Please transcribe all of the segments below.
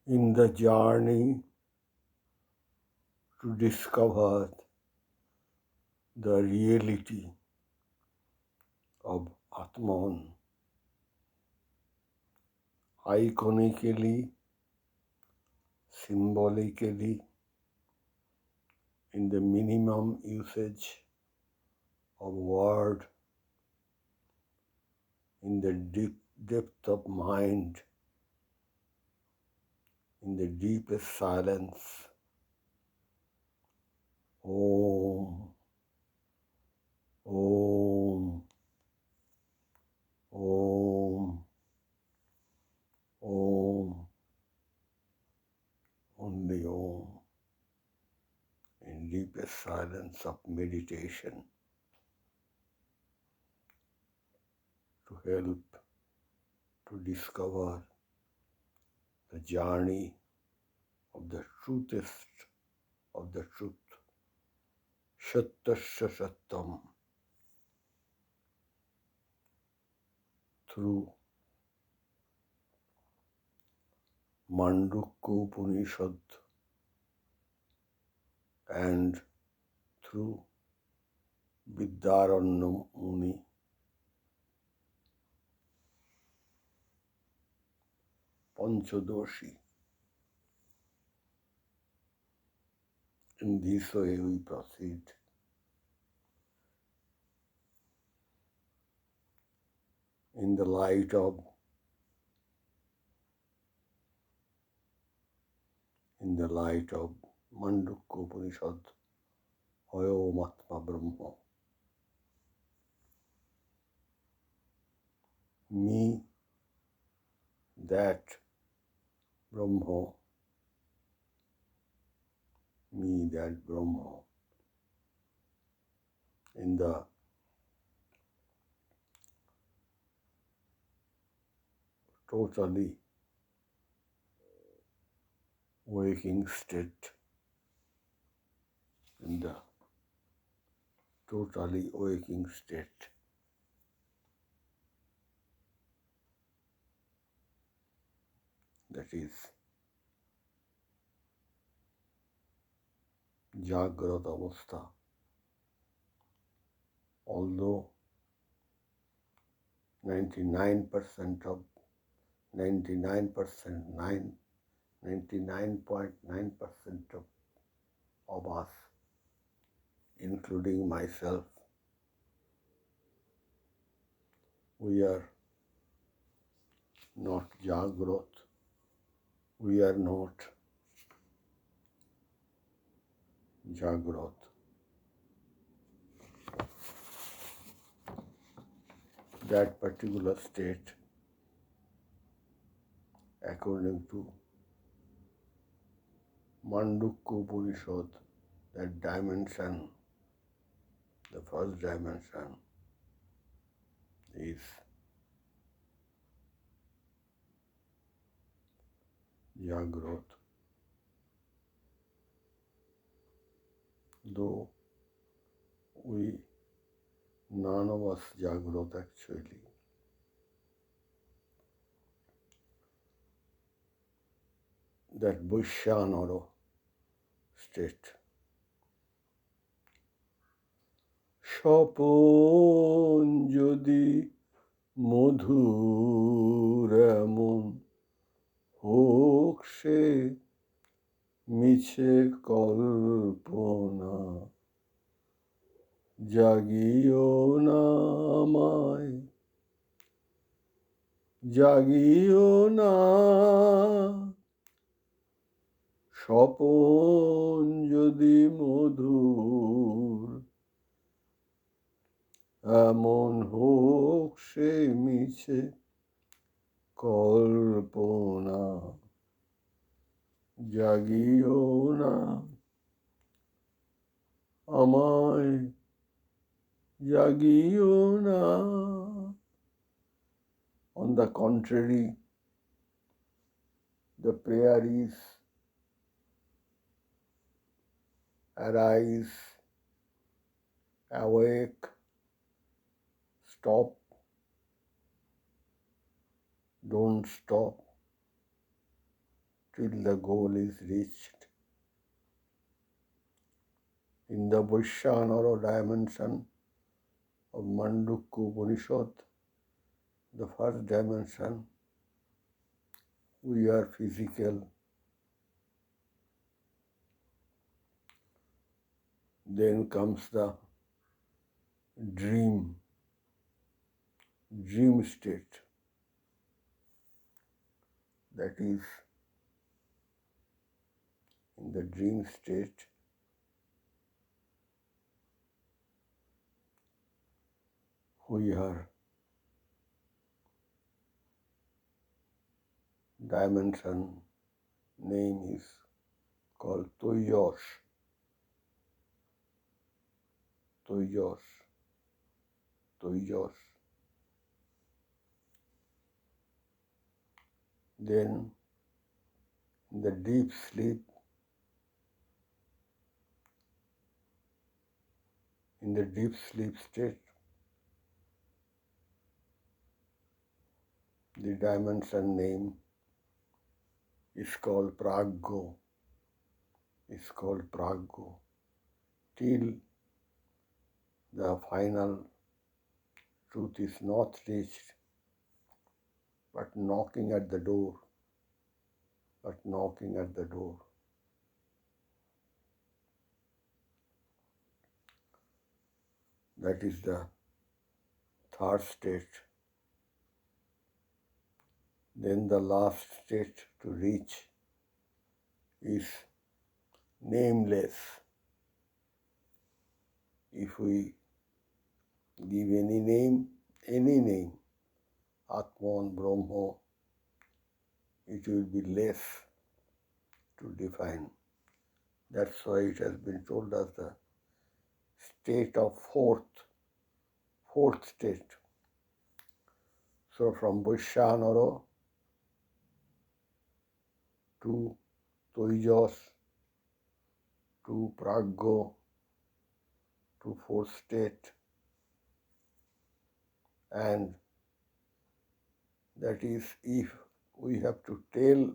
in the journey to discover the reality of Atman, iconically, symbolically, in the minimum usage of word, in the deep depth of mind, in the deepest silence. Om, Om, Om, Om, only Om, in deepest silence of meditation to help to discover the journey of the truthest of the truth. Shattasya Sattam, through Mandukya Upanishad and through Vidyaranya Muni, Panchadoshi. In this way we proceed. In the light of Mandukya Upanishad, Ayom Atma Brahma. Me, that Brahma, me, that Brahma. In the totally waking state, in the totally waking state, that is Jagrat Avastha. Although 99% of 99.9% of us, including myself, we are not Jagrot, we are not Jagrot. That particular state, according to Mandukya Upanishad, that dimension, the first dimension, is Jagrot. Though none of us Jagrot actually. That Bhushyanara state. Swapan যদি মধুর এমন হোক সে মিছে কল্পনা, জাগিও না আমায়, জাগিও না, স্বপন যদি মধুর এমন হোক সে মিছে কল্পনা, জাগিও না আমায়, জাগিও না. On the contrary, the prayer is arise, awake, stop, don't stop, till the goal is reached. In the Vaishyanara dimension of Mandukya Upanishad, the first dimension, we are physical. Then comes the dream state. That is, in the dream state, we are dimension name is called Toyos. Then in the deep sleep, state, the dimension name is called Praggo. Till the final truth is not reached, but knocking at the door. That is the third state. Then the last state to reach is nameless. If we give any name, Atman, Brahma, it will be less to define. That's why it has been told as the state of fourth state. So from Vaishyanara to Toijos to Praggo to fourth state, and that is, if we have to tell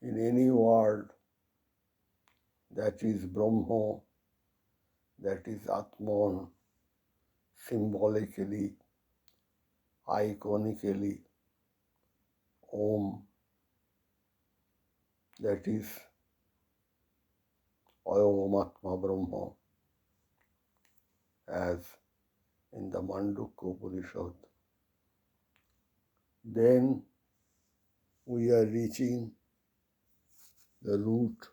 in any word, that is Brahma, that is Atman, symbolically, iconically, Om, that is Ayom Atma Brahma, as in the Mandukya Upanishad. Then we are reaching the root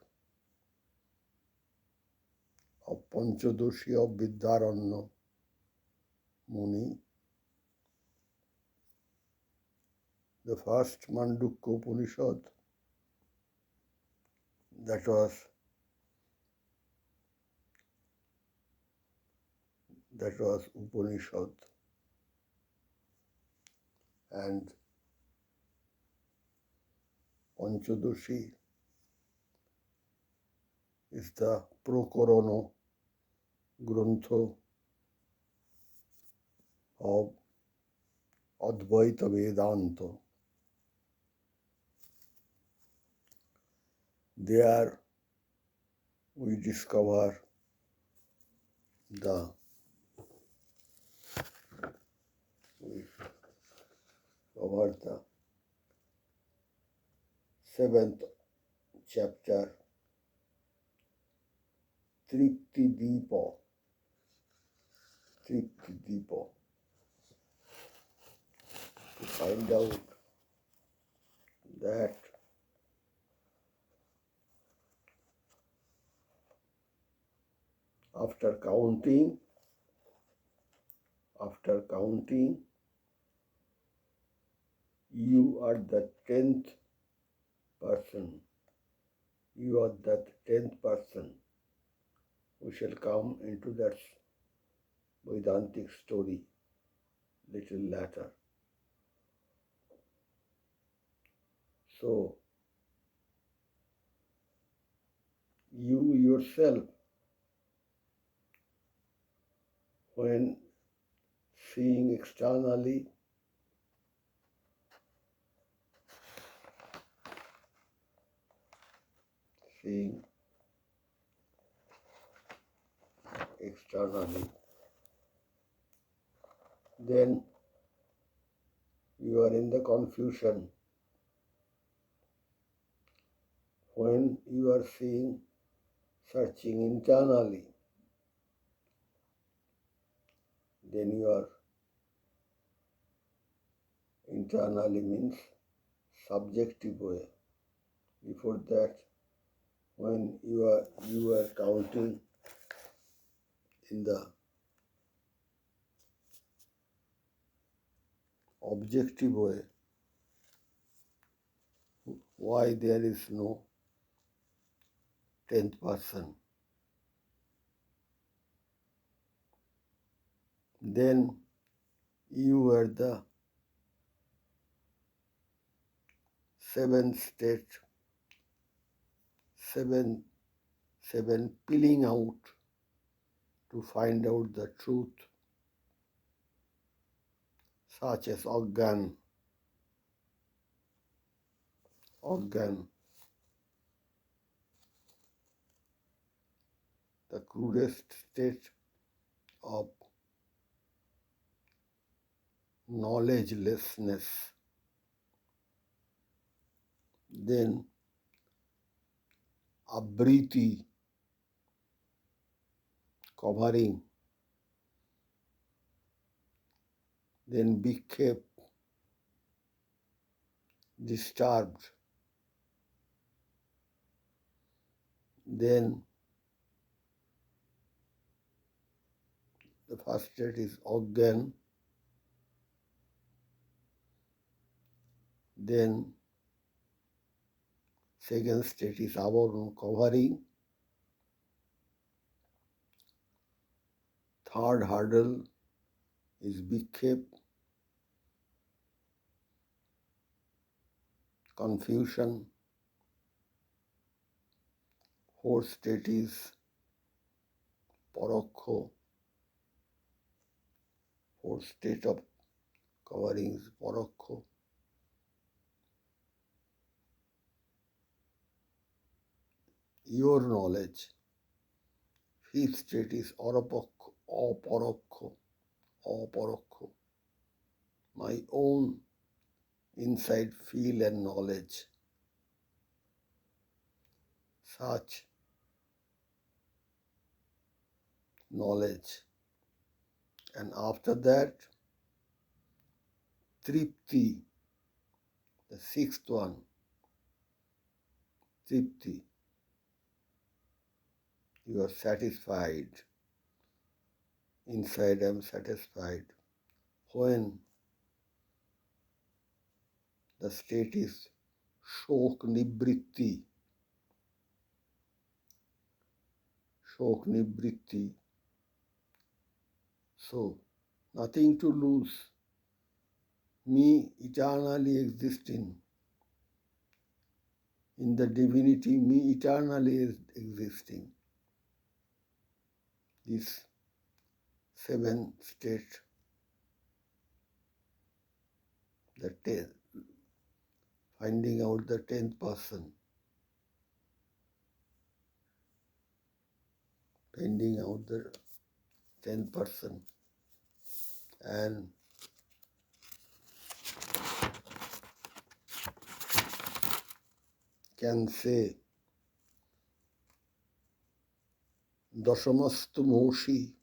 of Panchadoshi of Vidyaranya Muni. The first Mandukya Upanishad, that was Upanishad, and Panchadoshi is the Prakarana Grantha of Advaita Vedanta. There we discover the seventh chapter, Tripti Deepa, to find out that after counting, you are the 10th person. You are that 10th person. We shall come into that Vedantic story little later. So, you yourself, when seeing externally, seeing externally, then you are in the confusion. When you are searching internally, then you are internally means subjective way. Before that, when you are counting in the objective way, why there is no 10th person. Then you were the seventh state, seven peeling out to find out the truth, such as organ, the crudest state of knowledgelessness. Then abriti, covering, then vikhep, disturbed, then the first state is organ, then second state is avaron, covering, third hurdle is vikhep, confusion, fourth state is parokho, fourth state of covering is parokho, your knowledge. Fifth state is aparokho, my own inside feel and knowledge. Such knowledge. And after that, tripti, the sixth one, tripti, you are satisfied. Inside I am satisfied. When the state is shok nibritti, so nothing to lose, me eternally existing. In the divinity, me eternally is existing. This seven state, finding out the 10th person, finding out the 10th person, and can say Dashamastu Moshi,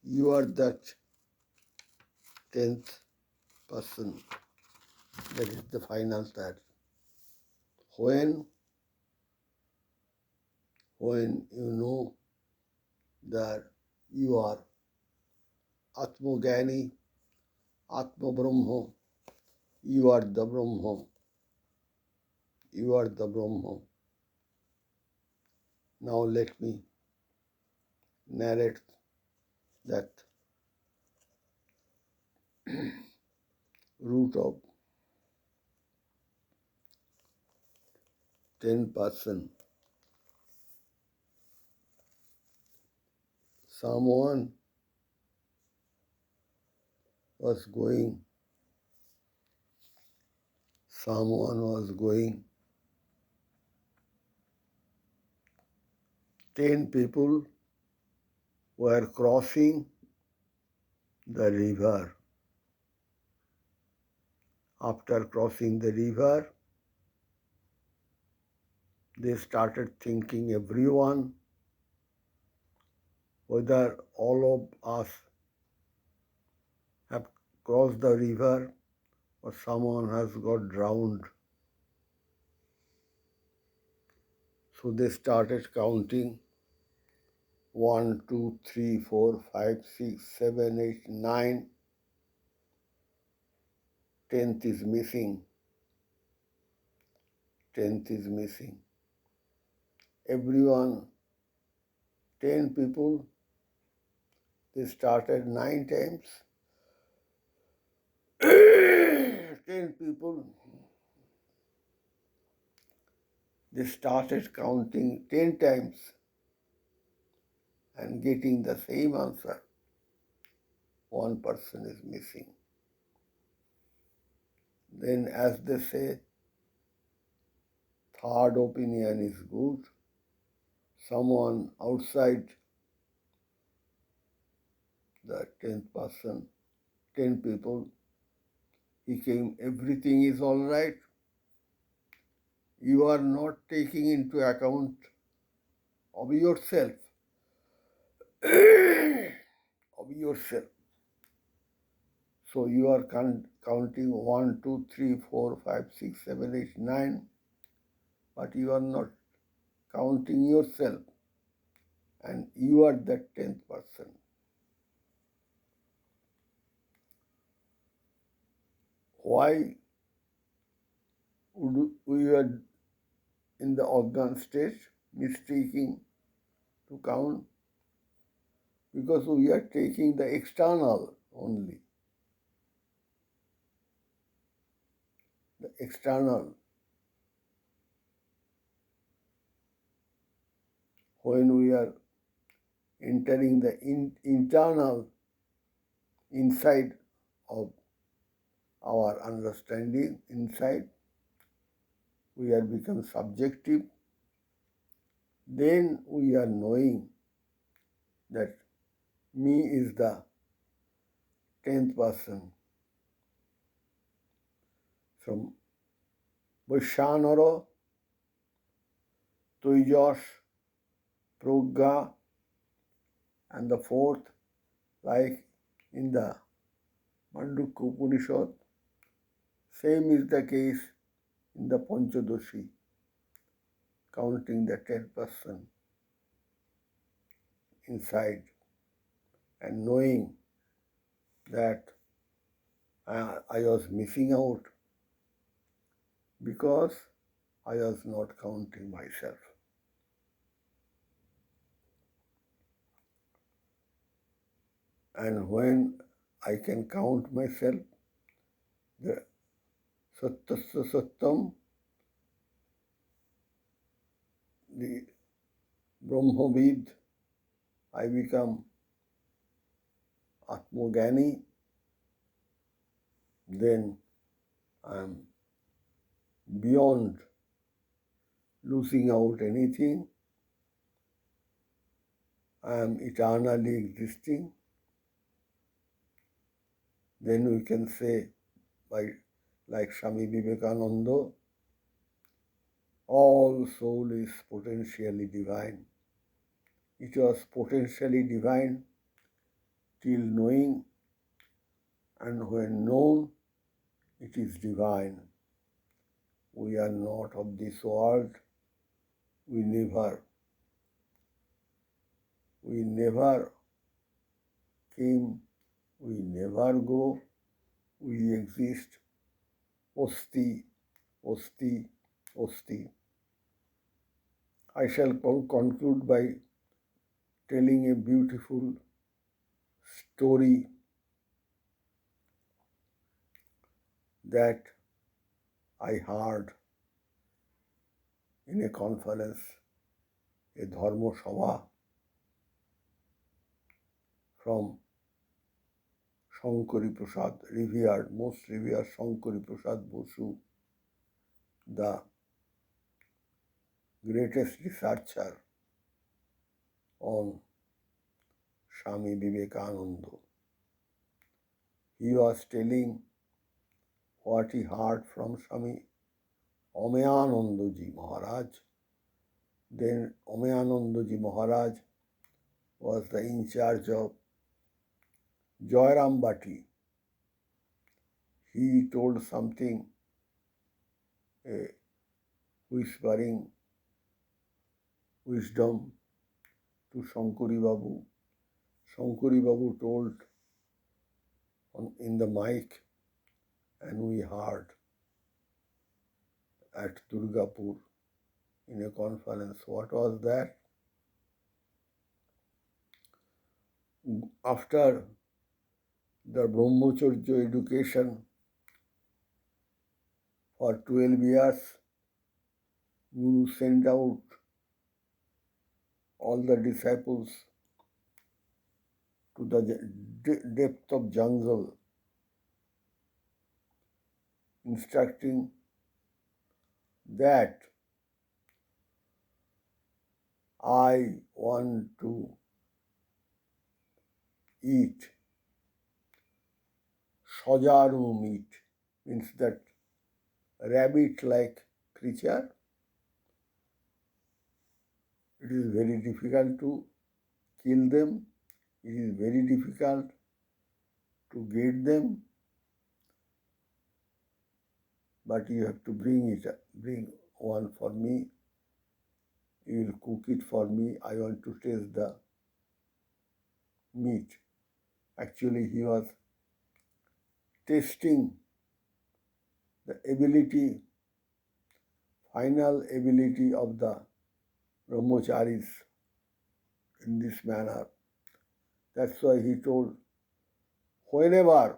you are that 10th person. That is the final thought. When you know that you are Atmogani, Atma Brahma, you are the Brahma. You are the Brahma. Now let me narrate that root of 10 person. Someone was going someone was going, 10 people were crossing the river. After crossing the river, they started thinking, everyone, whether all of us have crossed the river or someone has got drowned. So they started counting 1, 2, 3, 4, 5, 6, 7, 8, 9. 10th is missing. 10th is missing. Everyone, 10 people, they started 9 times. 10 people, they started counting 10 times and getting the same answer. One person is missing. Then, as they say, third opinion is good. Someone outside the 10th person, 10 people, he came, everything is all right. You are not taking into account of yourself. Of yourself. So you are counting 1, 2, 3, 4, 5, 6, 7, 8, 9, but you are not counting yourself, and you are the 10th person. Why would we are in the organ state mistaking to count? Because we are taking the external only. The external. When we are entering the internal inside of our understanding, inside, we are become subjective. Then we are knowing that me is the 10th person. From Vaishanara, Tuijosh, Progga, and the fourth, like in the Mandukya Upanishad, same is the case in the Panchadoshi, counting the 10th person inside and knowing that I was missing out because I was not counting myself. And when I can count myself, the Sattasya Sattam, the Brahmavid, I become Atmogani, then I am beyond losing out anything. I am eternally existing. Then we can say, like Swami Vivekananda, all soul is potentially divine. It was potentially divine till knowing, and when known, it is divine. We are not of this world. We never came, we never go, we exist. Osti, Osti, Osti. I shall conclude by telling a beautiful story that I heard in a conference, a Dharma Sabha from Shankari Prasad, most revered Shankari Prasad Basu, the greatest researcher on Swami Vivekananda. He was telling what he heard from Swami Amayanandaji Maharaj. Then Amayanandaji Maharaj was the in charge of Joyram Bhatti. He told something, a whispering wisdom to Shankari Babu. Shankari Babu told in the mic, and we heard at Durgapur in a conference. What was that? After the Brahmacharya education for 12 years, Guru sent out all the disciples to the depth of jungle, instructing that I want to eat Sajaru meat, means that rabbit-like creature. It is very difficult to kill them. It is very difficult to get them, but you have to bring one for me. You will cook it for me. I want to taste the meat. Actually, he was testing the final ability of the brahmacharis in this manner. That's why he told, whenever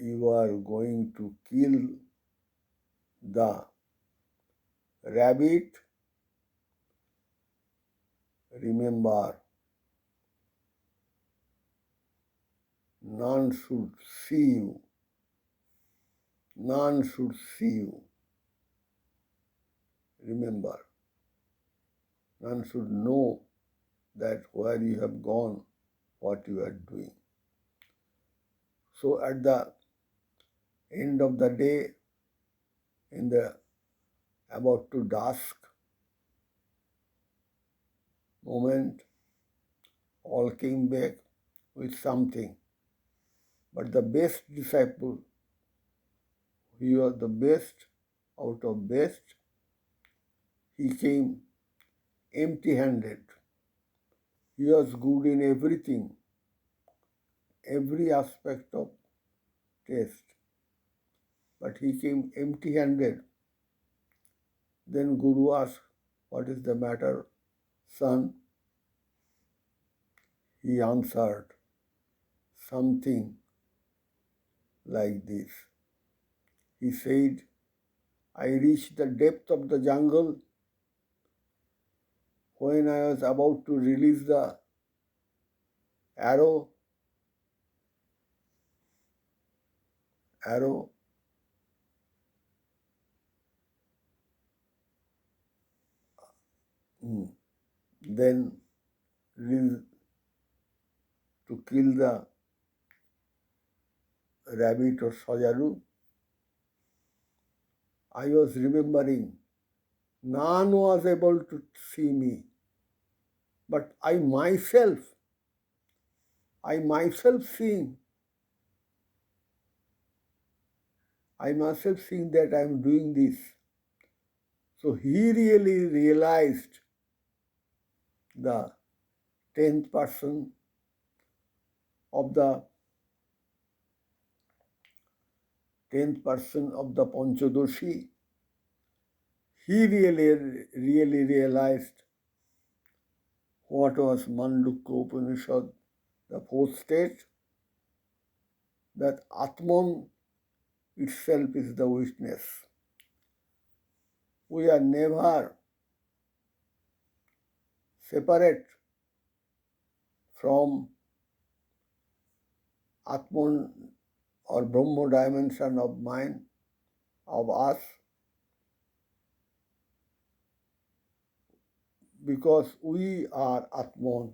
you are going to kill the rabbit, remember, none should see you. None should see you. Remember, none should know that where you have gone, what you are doing. So at the end of the day, in the about to dusk moment, all came back with something. But the best disciple, he was the best out of best, he came empty-handed. He was good in everything, every aspect of taste. But he came empty-handed. Then Guru asked, what is the matter, son? He answered something like this. He said, I reached the depth of the jungle when I was about to release the arrow. Then to kill the rabbit or sajaru, I was remembering, none was able to see me, but I myself seeing that I am doing this. So he really realized the 10th person of the Panchadoshi. He really realized what was Mandukya Upanishad, the fourth state, that Atman itself is the witness. We are never separate from Atman or Brahma dimension of mind, of us, because we are Atman.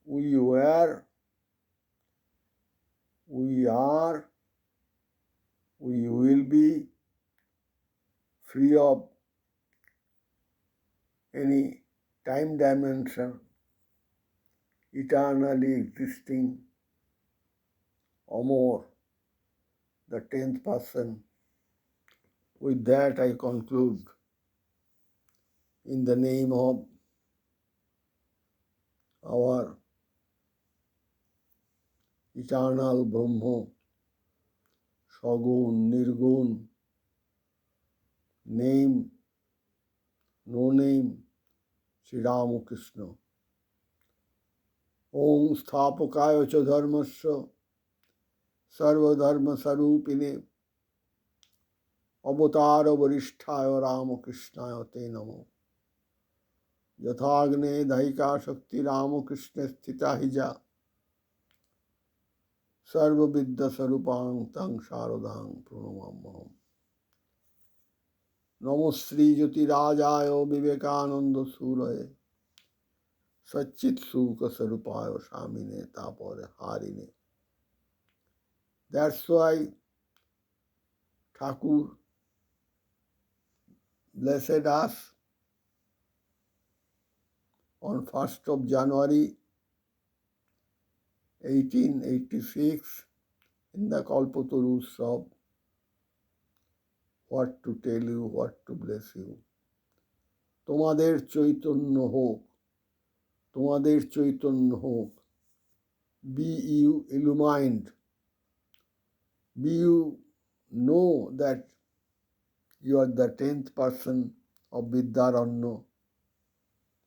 We were, we are, we will be free of any time dimension, eternally existing, Amor, the 10th person. With that I conclude. In the name of our eternal Brahma, Sagun, Nirgun, name, no name, Sri Ramakrishna. Om Sthapakaya cha dharmasya sarva dharma sarupine avatara varisthaya Ramakrishnaya te namo. Yathagne daika shakti Ramakrishna sthita hija sarva vidya sarupang tang sharadang pranamamaham. Namo Sri Jyotirajaya Vivekananda Suraye Satchit Sukha Sarupaya Shamine Tapare Harine. That's why Thakur blessed us on 1st of January 1886 in the Kalpataru Utsav. What to tell you, what to bless you. তোমাদের চৈতন্য হোক, তোমাদের চৈতন্য হোক. Be you illumined. Be you know that you are the 10th person of Vidyaranya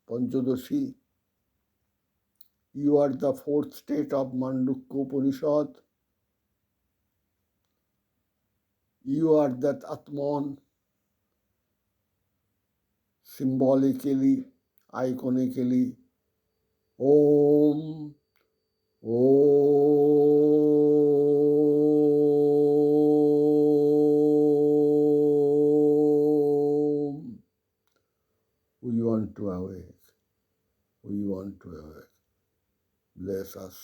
Panchadoshi. You are the 4th state of Mandukya Upanishad. You are that Atman, symbolically, iconically. Om, Om. We want to awake. We want to awake. Bless us.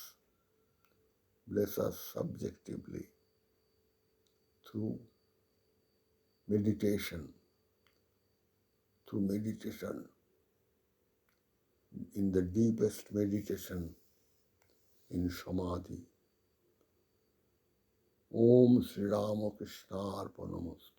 Bless us subjectively through meditation. Through meditation. In the deepest meditation in Samadhi. Om Sri Ramakrishna Arpanamastu.